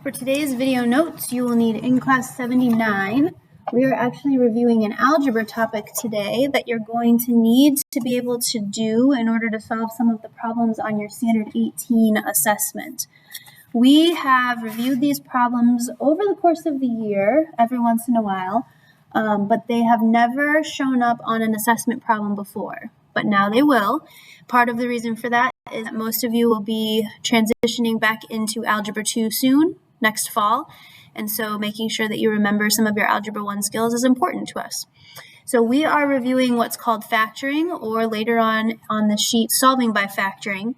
For today's video notes, you will need in class 79. We are actually reviewing an algebra topic today that you're going to need to be able to do in order to solve some of the problems on your Standard 18 assessment. We have reviewed these problems over the course of the year, every once in a while, but they have never shown up on an assessment problem before, but now they will. Part of the reason for that is that most of you will be transitioning back into Algebra 2 soon, next fall, and so making sure that you remember some of your Algebra 1 skills is important to us. So we are reviewing what's called factoring, or later on the sheet, solving by factoring.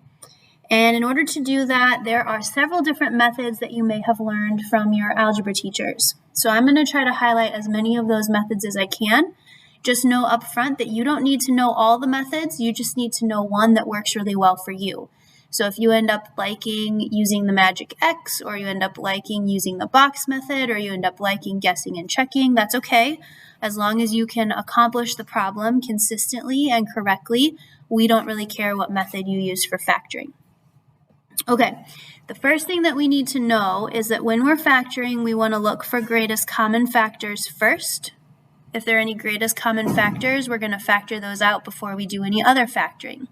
And in order to do that, there are several different methods that you may have learned from your algebra teachers. So I'm going to try to highlight as many of those methods as I can. Just know up front that you don't need to know all the methods, you just need to know one that works really well for you. So if you end up liking using the magic X, or you end up liking using the box method, or you end up liking guessing and checking, that's okay. As long as you can accomplish the problem consistently and correctly, we don't really care what method you use for factoring. Okay, the first thing that we need to know is that when we're factoring, we want to look for greatest common factors first. If there are any greatest common factors, we're going to factor those out before we do any other factoring.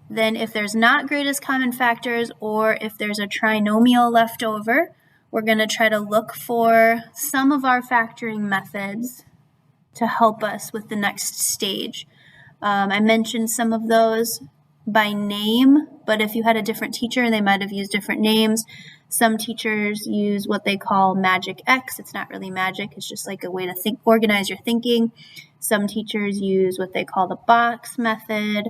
Then if there's not greatest common factors, or if there's a trinomial left over, we're going to try to look for some of our factoring methods to help us with the next stage. I mentioned some of those by name, but if you had a different teacher, they might have used different names. Some teachers use what they call magic X. It's not really magic, it's just like a way to organize your thinking. Some teachers use what they call the box method.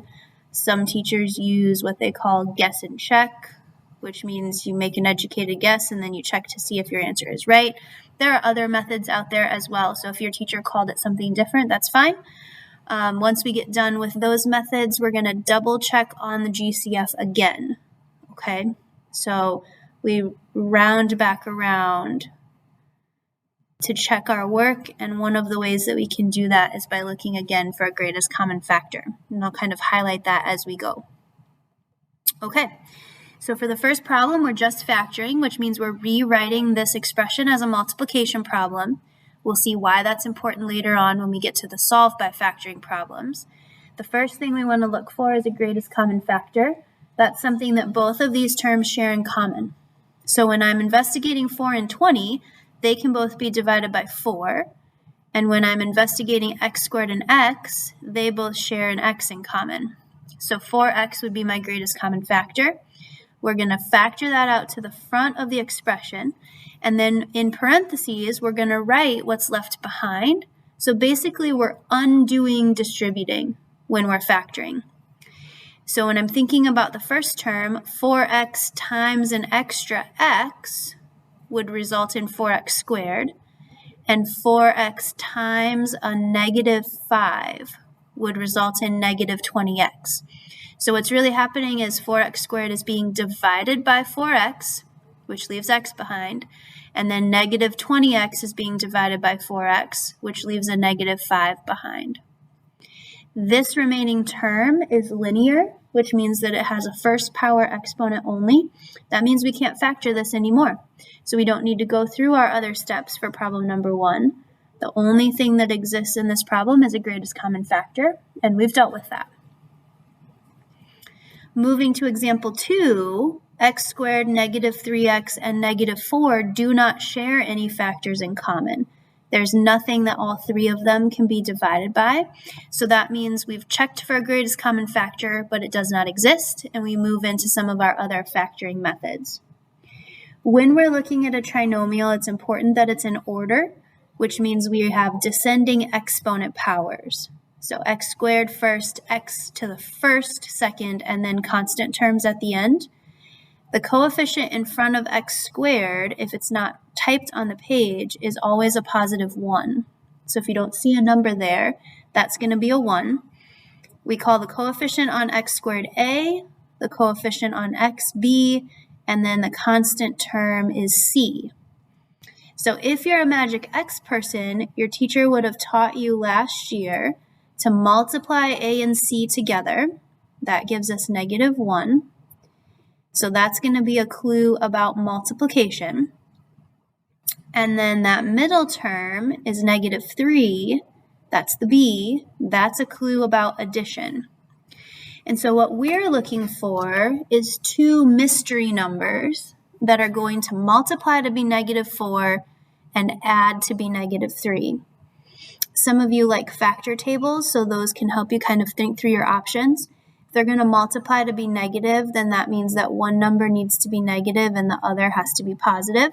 Some teachers use what they call guess and check, which means you make an educated guess and then you check to see if your answer is right. There are other methods out there as well, so if your teacher called it something different, that's fine. Once we get done with those methods, we're going to double check on the GCF again. Okay, so we round back around to check our work, and one of the ways that we can do that is by looking again for a greatest common factor, and I'll kind of highlight that as we go. Okay, so for the first problem, we're just factoring, which means we're rewriting this expression as a multiplication problem. We'll see why that's important later on when we get to the solve by factoring problems. The first thing we want to look for is a greatest common factor. That's something that both of these terms share in common. So when I'm investigating 4 and 20, they can both be divided by 4. And when I'm investigating x squared and x, they both share an x in common. So 4x would be my greatest common factor. We're going to factor that out to the front of the expression. And then in parentheses, we're going to write what's left behind. So basically, we're undoing distributing when we're factoring. So when I'm thinking about the first term, 4x times an extra x would result in 4x squared. And 4x times a negative 5 would result in negative 20x. So what's really happening is 4x squared is being divided by 4x, which leaves x behind, and then negative 20x is being divided by 4x, which leaves a negative 5 behind. This remaining term is linear, which means that it has a first power exponent only. That means we can't factor this anymore. So we don't need to go through our other steps for problem number 1. The only thing that exists in this problem is a greatest common factor, and we've dealt with that. Moving to example 2, x squared, negative 3x, and negative 4 do not share any factors in common. There's nothing that all three of them can be divided by. So that means we've checked for a greatest common factor, but it does not exist, and we move into some of our other factoring methods. When we're looking at a trinomial, it's important that it's in order, which means we have descending exponent powers. So x squared first, x to the first second, and then constant terms at the end. The coefficient in front of x squared, if it's not typed on the page, is always a positive 1. So if you don't see a number there, that's going to be a 1. We call the coefficient on x squared a, the coefficient on x b, and then the constant term is c. So if you're a magic X person, your teacher would have taught you last year to multiply a and c together. That gives us negative 1. So that's going to be a clue about multiplication. And then that middle term is -3. That's the B. That's a clue about addition. And so what we're looking for is two mystery numbers that are going to multiply to be -4 and add to be -3. Some of you like factor tables, so those can help you kind of think through your options. If they're going to multiply to be negative, then that means that one number needs to be negative and the other has to be positive.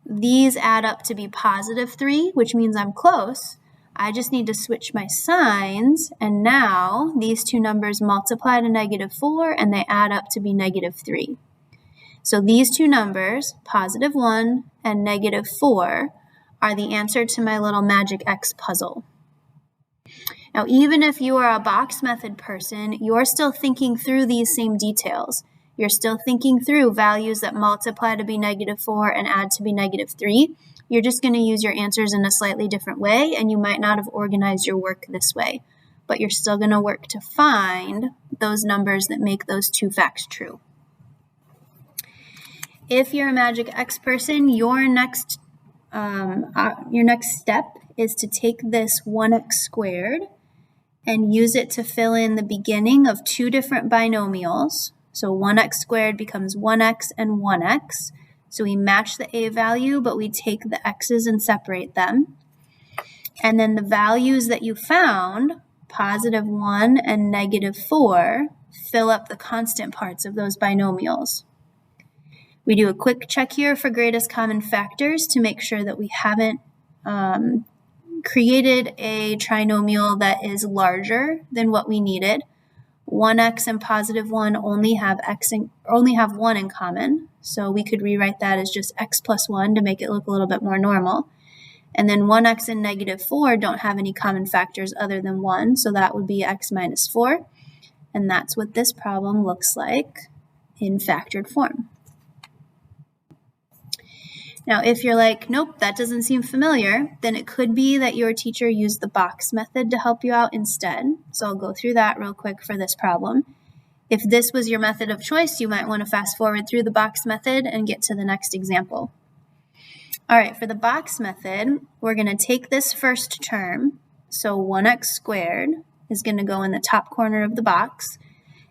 These add up to be +3, which means I'm close. I just need to switch my signs, and now these two numbers multiply to -4 and they add up to be -3. So these two numbers, +1 and -4, are the answer to my little magic X puzzle. Now, even if you are a box method person, you're still thinking through these same details. You're still thinking through values that multiply to be -4 and add to be -3. You're just going to use your answers in a slightly different way, and you might not have organized your work this way, but you're still going to work to find those numbers that make those two facts true. If you're a magic X person, your next step is to take this 1x squared and use it to fill in the beginning of two different binomials. So 1x squared becomes 1x and 1x. So we match the a value, but we take the x's and separate them. And then the values that you found, +1 and -4, fill up the constant parts of those binomials. We do a quick check here for greatest common factors to make sure that we haven't created a trinomial that is larger than what we needed. 1x and +1 only have 1 in common, so we could rewrite that as just x plus 1 to make it look a little bit more normal. And then 1x and -4 don't have any common factors other than 1, so that would be x minus 4. And that's what this problem looks like in factored form. Now, if you're like, nope, that doesn't seem familiar, then it could be that your teacher used the box method to help you out instead. So I'll go through that real quick for this problem. If this was your method of choice, you might want to fast forward through the box method and get to the next example. All right, for the box method, we're going to take this first term. So 1x squared is going to go in the top corner of the box.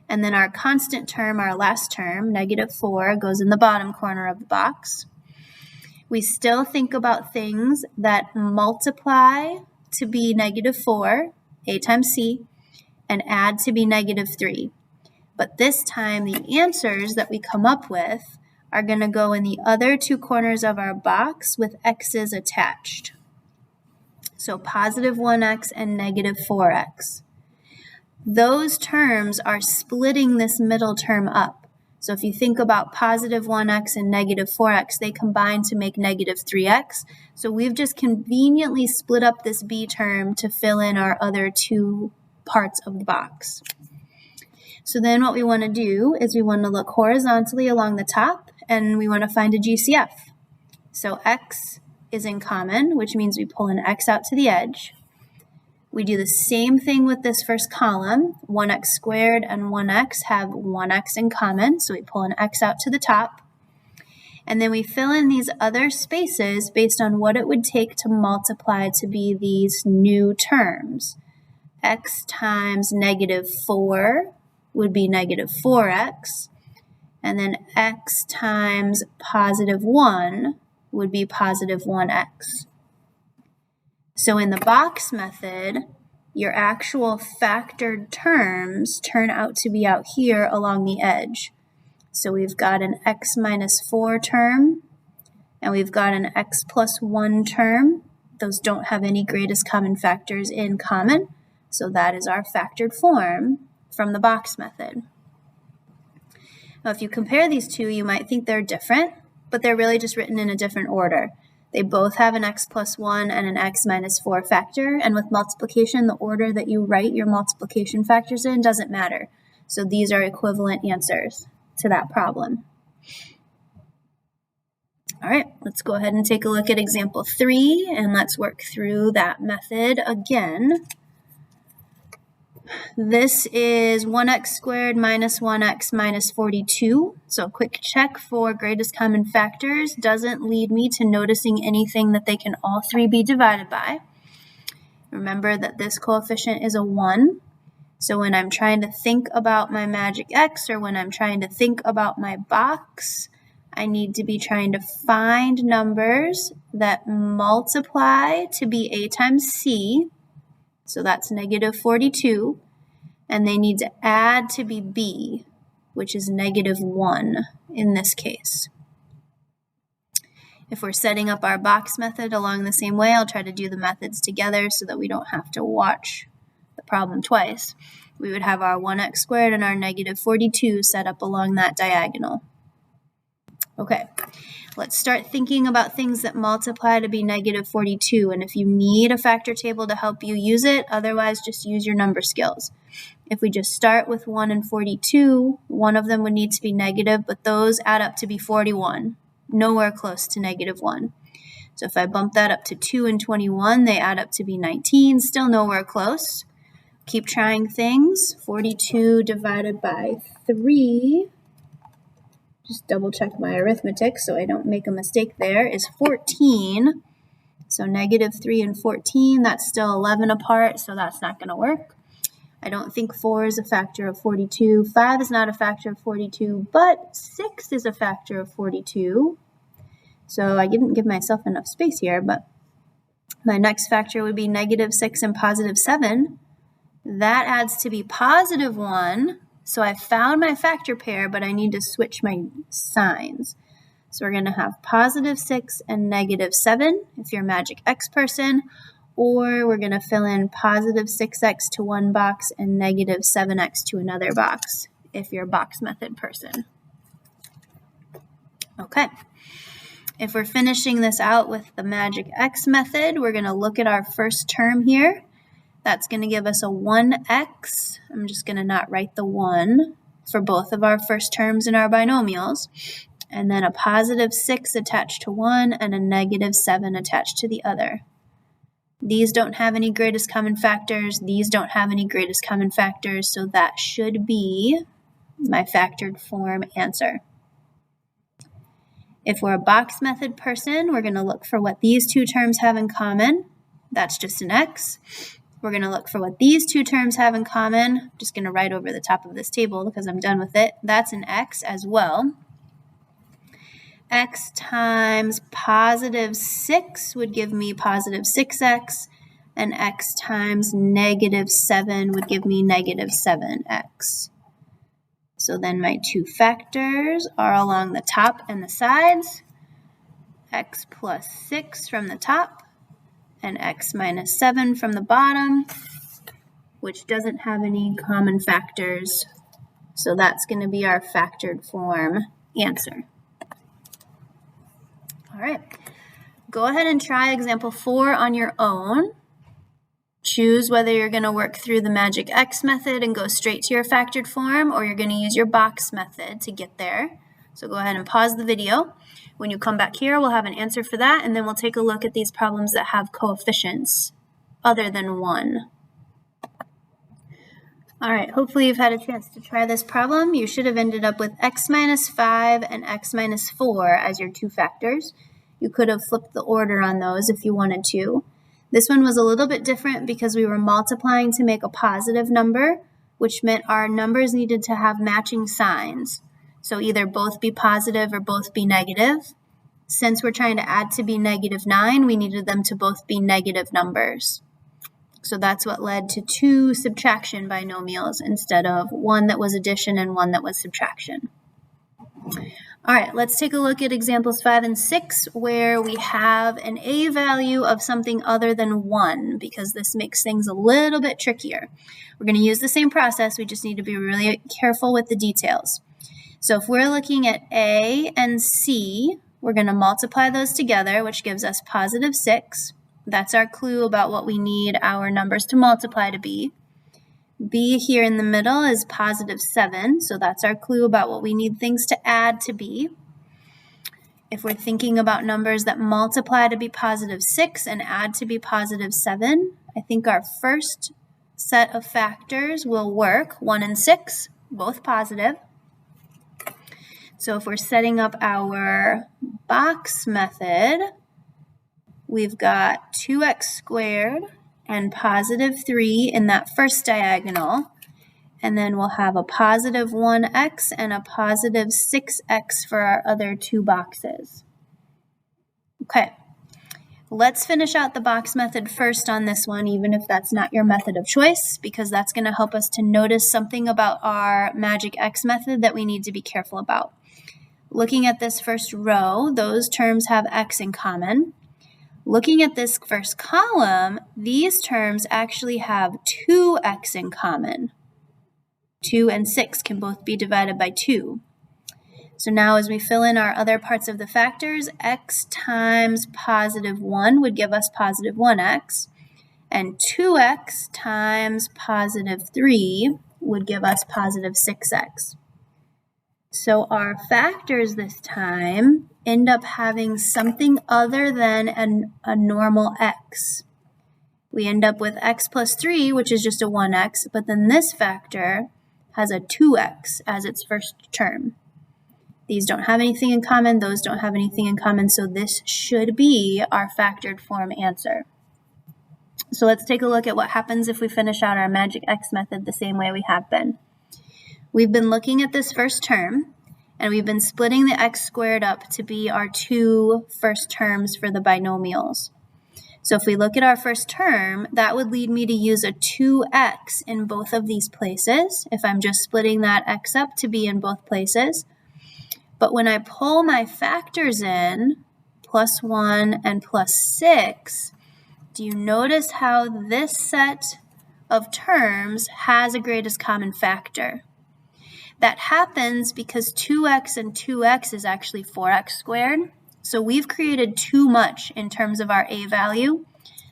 And then our constant term, our last term, -4, goes in the bottom corner of the box. We still think about things that multiply to be -4, a times c, and add to be -3. But this time, the answers that we come up with are going to go in the other two corners of our box with x's attached. So +1x and -4x. Those terms are splitting this middle term up. So if you think about +1x and -4x, they combine to make -3x. So we've just conveniently split up this b term to fill in our other two parts of the box. So then what we want to do is we want to look horizontally along the top, and we want to find a GCF. So x is in common, which means we pull an x out to the edge. We do the same thing with this first column. 1x squared and 1x have 1x in common, so we pull an x out to the top. And then we fill in these other spaces based on what it would take to multiply to be these new terms. X times -4 would be -4x, and then x times +1 would be +1x. So in the box method, your actual factored terms turn out to be out here along the edge. So we've got an x minus 4 term, and we've got an x plus 1 term. Those don't have any greatest common factors in common, so that is our factored form from the box method. Now, if you compare these two, you might think they're different, but they're really just written in a different order. They both have an x plus 1 and an x minus 4 factor, and with multiplication, the order that you write your multiplication factors in doesn't matter. So these are equivalent answers to that problem. All right, let's go ahead and take a look at example 3, and let's work through that method again. This is 1x squared minus 1x minus 42. So a quick check for greatest common factors doesn't lead me to noticing anything that they can all three be divided by. Remember that this coefficient is a 1. So when I'm trying to think about my magic x, or when I'm trying to think about my box, I need to be trying to find numbers that multiply to be a times c. So that's negative 42. And they need to add to be b, which is negative 1 in this case. If we're setting up our box method along the same way, I'll try to do the methods together so that we don't have to watch the problem twice. We would have our 1x squared and our negative 42 set up along that diagonal. Okay, let's start thinking about things that multiply to be negative 42. And if you need a factor table to help you, use it. Otherwise, just use your number skills. If we just start with 1 and 42, one of them would need to be negative, but those add up to be 41, nowhere close to negative 1. So if I bump that up to 2 and 21, they add up to be 19, still nowhere close. Keep trying things. 42 divided by 3, just double check my arithmetic so I don't make a mistake there, is 14. So negative 3 and 14, that's still 11 apart, so that's not going to work. I don't think 4 is a factor of 42. 5 is not a factor of 42, but 6 is a factor of 42. So I didn't give myself enough space here, but my next factor would be negative 6 and positive 7. That adds to be positive 1. So I found my factor pair, but I need to switch my signs. So we're going to have positive 6 and negative 7 if you're a magic X person, or we're going to fill in positive 6x to one box and negative 7x to another box if you're a box method person. Okay. If we're finishing this out with the magic X method, we're going to look at our first term here. That's going to give us a 1x. I'm just going to not write the 1 for both of our first terms in our binomials. And then a positive 6 attached to one and a negative 7 attached to the other. These don't have any greatest common factors. These don't have any greatest common factors. So that should be my factored form answer. If we're a box method person, we're going to look for what these two terms have in common. That's just an x. We're going to look for what these two terms have in common. I'm just going to write over the top of this table because I'm done with it. That's an x as well. X times positive 6 would give me positive 6x, and x times negative 7 would give me negative 7x. So then my two factors are along the top and the sides, x plus 6 from the top, and x minus 7 from the bottom, which doesn't have any common factors. So that's going to be our factored form answer. All right, go ahead and try example 4 on your own. Choose whether you're going to work through the magic X method and go straight to your factored form, or you're going to use your box method to get there. So go ahead and pause the video. When you come back here, we'll have an answer for that, and then we'll take a look at these problems that have coefficients other than 1. All right, hopefully you've had a chance to try this problem. You should have ended up with x minus 5 and x minus 4 as your two factors. You could have flipped the order on those if you wanted to. This one was a little bit different because we were multiplying to make a positive number, which meant our numbers needed to have matching signs. So either both be positive or both be negative. Since we're trying to add to be negative 9, we needed them to both be negative numbers. So that's what led to two subtraction binomials instead of one that was addition and one that was subtraction. All right, let's take a look at examples 5 and 6 where we have an a value of something other than 1 because this makes things a little bit trickier. We're going to use the same process, we just need to be really careful with the details. So if we're looking at a and c, we're going to multiply those together, which gives us positive 6. That's our clue about what we need our numbers to multiply to be. B here in the middle is positive 7, so that's our clue about what we need things to add to be. If we're thinking about numbers that multiply to be positive 6 and add to be positive 7, I think our first set of factors will work. 1 and 6, both positive. So if we're setting up our box method, we've got 2x squared and positive 3 in that first diagonal. And then we'll have a positive 1x and a positive 6x for our other two boxes. Okay, let's finish out the box method first on this one, even if that's not your method of choice, because that's going to help us to notice something about our magic X method that we need to be careful about. Looking at this first row, those terms have x in common. Looking at this first column, these terms actually have 2x in common. 2 and 6 can both be divided by 2. So now as we fill in our other parts of the factors, x times positive 1 would give us positive 1x, and 2x times positive 3 would give us positive 6x. So our factors this time end up having something other than a normal x. We end up with x plus 3, which is just a 1x, but then this factor has a 2x as its first term. These don't have anything in common, those don't have anything in common, so this should be our factored form answer. So let's take a look at what happens if we finish out our magic X method the same way we have been. We've been looking at this first term, and we've been splitting the x squared up to be our two first terms for the binomials. So if we look at our first term, that would lead me to use a 2x in both of these places, if I'm just splitting that x up to be in both places. But when I pull my factors in, plus 1 and plus 6, do you notice how this set of terms has a greatest common factor? That happens because 2x and 2x is actually 4x squared. So we've created too much in terms of our a value.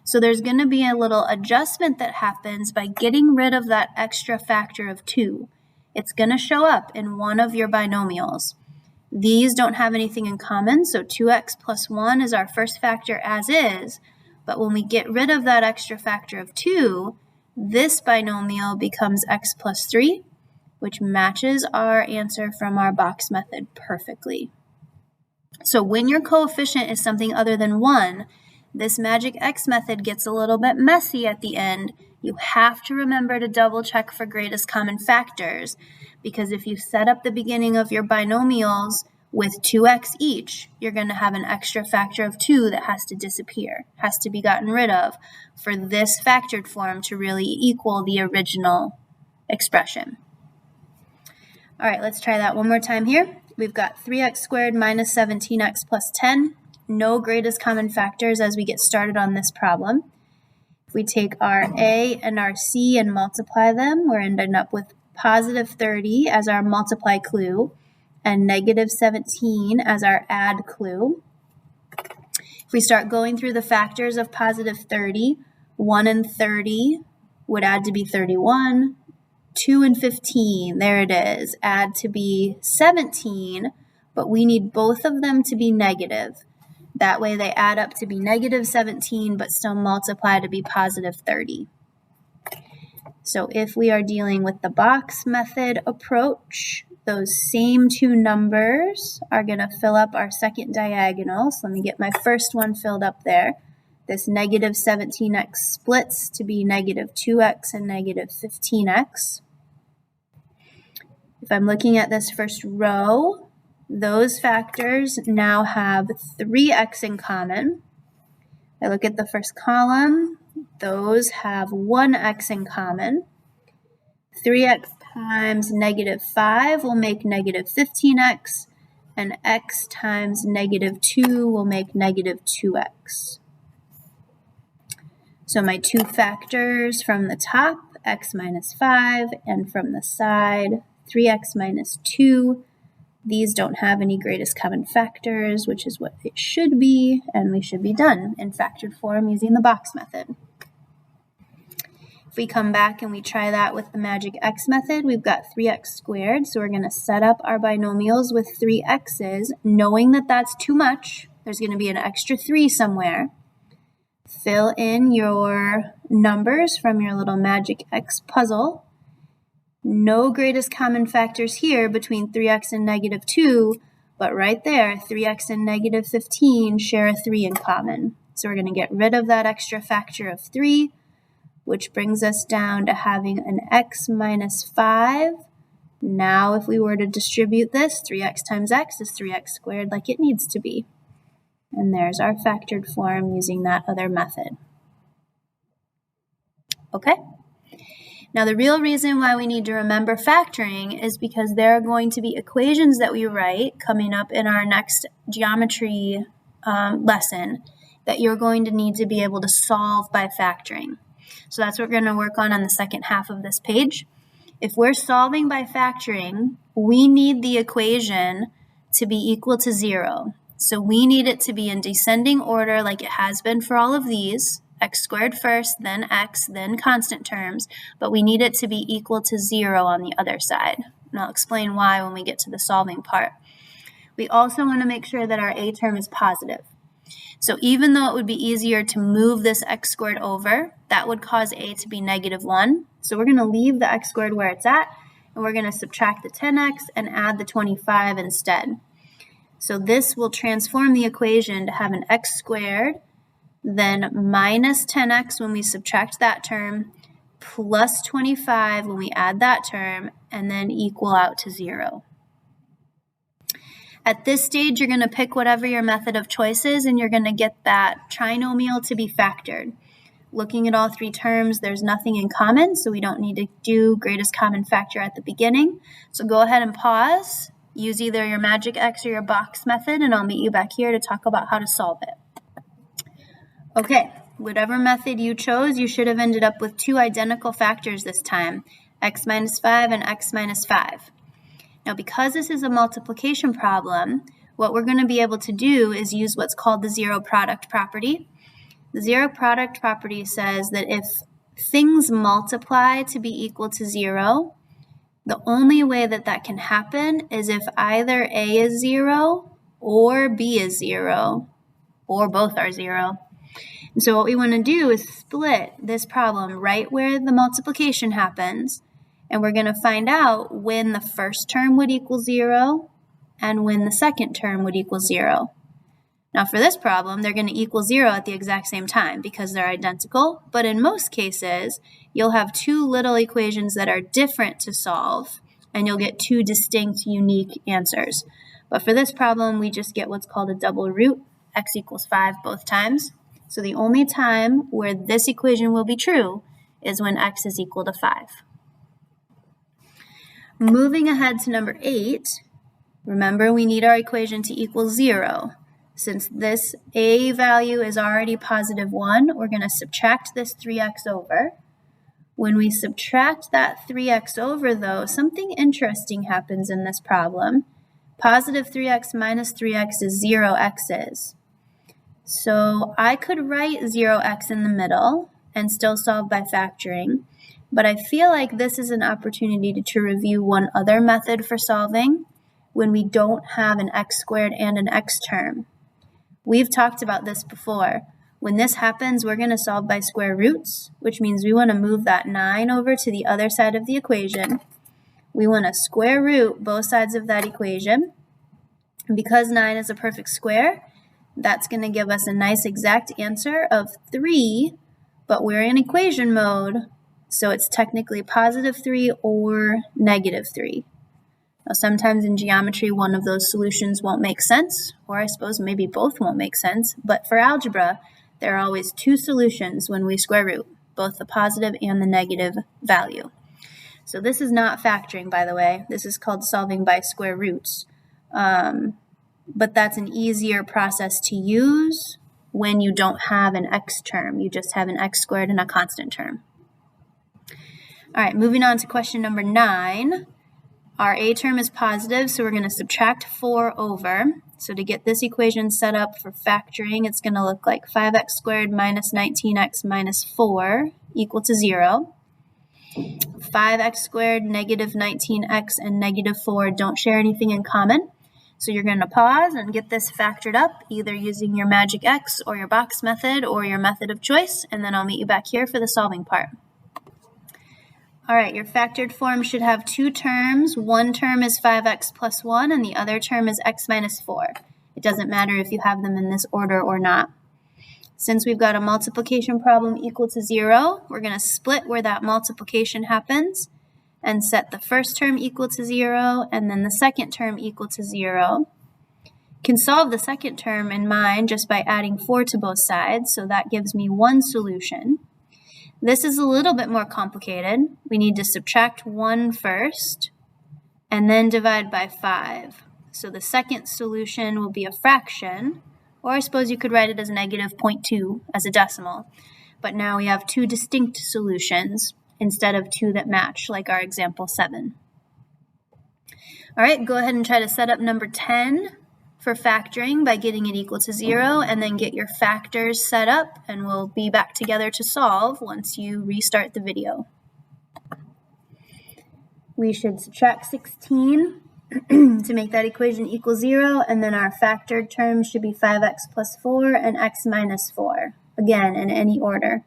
So there's going to be a little adjustment that happens by getting rid of that extra factor of 2. It's going to show up in one of your binomials. These don't have anything in common, so 2x plus 1 is our first factor as is. But when we get rid of that extra factor of 2, this binomial becomes x plus 3, which matches our answer from our box method perfectly. So when your coefficient is something other than 1, this magic X method gets a little bit messy at the end. You have to remember to double check for greatest common factors, because if you set up the beginning of your binomials with 2x each, you're going to have an extra factor of 2 that has to disappear, has to be gotten rid of for this factored form to really equal the original expression. All right, let's try that one more time here. We've got 3x squared minus 17x plus 10. No greatest common factors as we get started on this problem. If we take our a and our c and multiply them, we're ending up with positive 30 as our multiply clue and negative 17 as our add clue. If we start going through the factors of positive 30, 1 and 30 would add to be 31. 2 and 15, there it is, add to be 17, but we need both of them to be negative. That way they add up to be negative 17, but still multiply to be positive 30. So if we are dealing with the box method approach, those same two numbers are going to fill up our second diagonal. So let me get my first one filled up there. This negative 17x splits to be negative 2x and negative 15x. If I'm looking at this first row, those factors now have 3x in common. I look at the first column, those have 1x in common. 3x times negative 5 will make negative 15x, and x times negative 2 will make negative 2x. So my two factors from the top, x minus 5, and from the side, 3x minus 2. These don't have any greatest common factors, which is what it should be, and we should be done in factored form using the box method. If we come back and we try that with the magic X method, we've got 3x squared, so we're going to set up our binomials with 3x's, knowing that that's too much. There's going to be an extra 3 somewhere. fill in your numbers from your little magic X puzzle. No greatest common factors here between 3x and negative 2, but right there, 3x and negative 15 share a 3 in common. So we're going to get rid of that extra factor of 3, which brings us down to having an x minus 5. Now, if we were to distribute this, 3x times x is 3x squared like it needs to be. And there's our factored form using that other method. Okay? Now, the real reason why we need to remember factoring is because there are going to be equations that we write coming up in our next geometry lesson that you're going to need to be able to solve by factoring. So that's what we're going to work on the second half of this page. If we're solving by factoring, we need the equation to be equal to 0. So we need it to be in descending order like it has been for all of these. X squared first, then x, then constant terms, but we need it to be equal to 0 on the other side. And I'll explain why when we get to the solving part. We also want to make sure that our a term is positive. So even though it would be easier to move this x squared over, that would cause a to be negative 1. So we're going to leave the x squared where it's at, and we're going to subtract the 10x and add the 25 instead. So this will transform the equation to have an x squared, then minus 10x when we subtract that term, plus 25 when we add that term, and then equal out to 0. At this stage, you're going to pick whatever your method of choice is, and you're going to get that trinomial to be factored. Looking at all three terms, there's nothing in common, so we don't need to do greatest common factor at the beginning. So go ahead and pause, use either your magic X or your box method, and I'll meet you back here to talk about how to solve it. Okay, whatever method you chose, you should have ended up with two identical factors this time, x minus 5 and x minus 5. Now, because this is a multiplication problem, what we're going to be able to do is use what's called the zero product property. The zero product property says that if things multiply to be equal to 0, the only way that that can happen is if either a is 0 or b is 0, or both are 0. And so what we want to do is split this problem right where the multiplication happens, and we're going to find out when the first term would equal 0 and when the second term would equal 0. Now for this problem, they're going to equal 0 at the exact same time because they're identical, but in most cases, you'll have two little equations that are different to solve, and you'll get two distinct, unique answers. But for this problem, we just get what's called a double root, x equals 5 both times. So the only time where this equation will be true is when x is equal to 5. Moving ahead to number 8, remember we need our equation to equal 0. Since this a value is already positive 1, we're going to subtract this 3x over. When we subtract that 3x over, though, something interesting happens in this problem. Positive 3x minus 3x is 0 x's. So I could write 0x in the middle and still solve by factoring, but I feel like this is an opportunity to review one other method for solving when we don't have an x squared and an x term. We've talked about this before. When this happens, we're going to solve by square roots, which means we want to move that 9 over to the other side of the equation. We want to square root both sides of that equation. And because 9 is a perfect square, that's going to give us a nice exact answer of 3, but we're in equation mode, so it's technically positive 3 or negative 3. Now, sometimes in geometry, one of those solutions won't make sense, or I suppose maybe both won't make sense, but for algebra, there are always two solutions when we square root, both the positive and the negative value. So this is not factoring, by the way. This is called solving by square roots. But that's an easier process to use when you don't have an x term. You just have an x squared and a constant term. All right, moving on to question number 9. Our a term is positive, so we're going to subtract 4 over. So to get this equation set up for factoring, it's going to look like 5x squared minus 19x minus 4 equal to 0. 5x squared, negative 19x, and negative 4 don't share anything in common. So you're going to pause and get this factored up, either using your magic X or your box method or your method of choice, and then I'll meet you back here for the solving part. All right, your factored form should have two terms. One term is 5x plus 1, and the other term is x minus 4. It doesn't matter if you have them in this order or not. Since we've got a multiplication problem equal to 0, we're going to split where that multiplication happens and set the first term equal to 0 and then the second term equal to 0. You can solve the second term in mind just by adding 4 to both sides, so that gives me one solution. This is a little bit more complicated. We need to subtract 1 first and then divide by 5. So the second solution will be a fraction, or I suppose you could write it as negative 0.2 as a decimal. But now we have two distinct solutions instead of two that match, like our example 7. All right, go ahead and try to set up number 10 for factoring by getting it equal to 0, and then get your factors set up, and we'll be back together to solve once you restart the video. We should subtract 16 to make that equation equal 0, and then our factored terms should be 5x plus 4 and x minus 4, again in any order.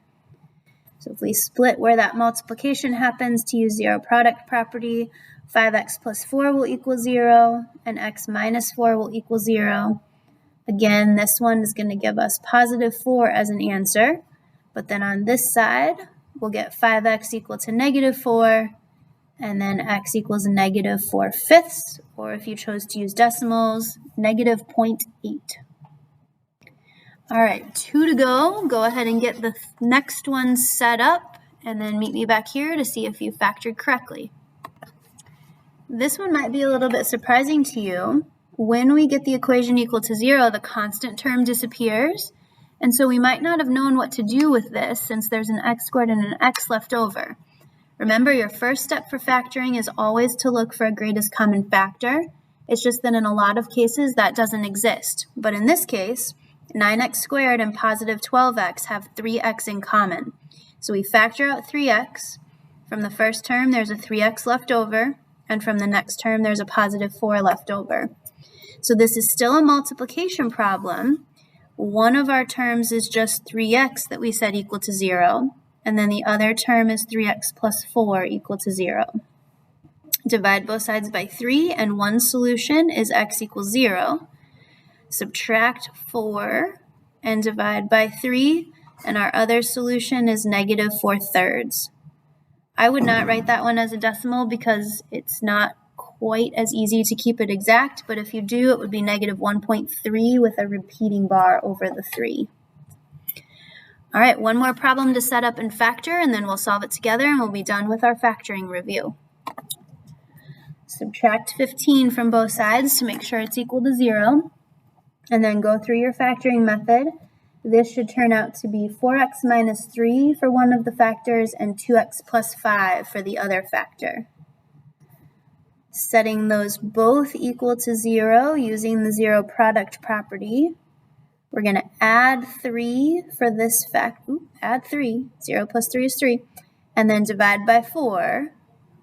So if we split where that multiplication happens to use zero product property, 5x plus 4 will equal 0, and x minus 4 will equal 0. Again, this one is going to give us positive 4 as an answer, but then on this side, we'll get 5x equal to negative 4, and then x equals negative 4/5, or if you chose to use decimals, negative 0.8. All right, 2 to go. Go ahead and get the next one set up, and then meet me back here to see if you factored correctly. This one might be a little bit surprising to you. When we get the equation equal to 0, the constant term disappears, and so we might not have known what to do with this since there's an x squared and an x left over. Remember, your first step for factoring is always to look for a greatest common factor. It's just that in a lot of cases that doesn't exist. But in this case, 9x squared and positive 12x have 3x in common. So we factor out 3x. From the first term, there's a 3x left over, and from the next term, there's a positive 4 left over. So this is still a multiplication problem. One of our terms is just 3x that we said equal to 0, and then the other term is 3x plus 4 equal to 0. Divide both sides by 3, and one solution is x equals 0. Subtract 4 and divide by 3, and our other solution is negative 4/3. I would not write that one as a decimal because it's not quite as easy to keep it exact, but if you do, it would be negative 1.3 with a repeating bar over the 3. All right, one more problem to set up and factor, and then we'll solve it together, and we'll be done with our factoring review. Subtract 15 from both sides to make sure it's equal to 0, and then go through your factoring method. This should turn out to be 4x minus 3 for one of the factors and 2x plus 5 for the other factor. Setting those both equal to 0 using the zero product property, we're going to add 3 for this add 3, 0 plus 3 is 3, and then divide by 4,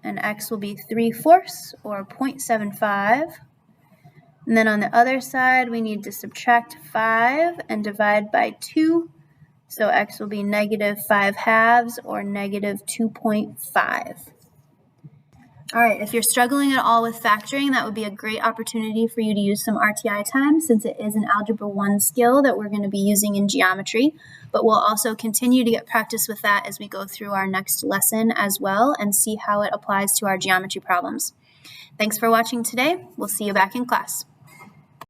and x will be 3/4 or 0.75. And then on the other side, we need to subtract 5 and divide by 2, so x will be negative 5/2 or negative 2.5. All right, if you're struggling at all with factoring, that would be a great opportunity for you to use some RTI time since it is an Algebra 1 skill that we're going to be using in geometry, but we'll also continue to get practice with that as we go through our next lesson as well and see how it applies to our geometry problems. Thanks for watching today. We'll see you back in class.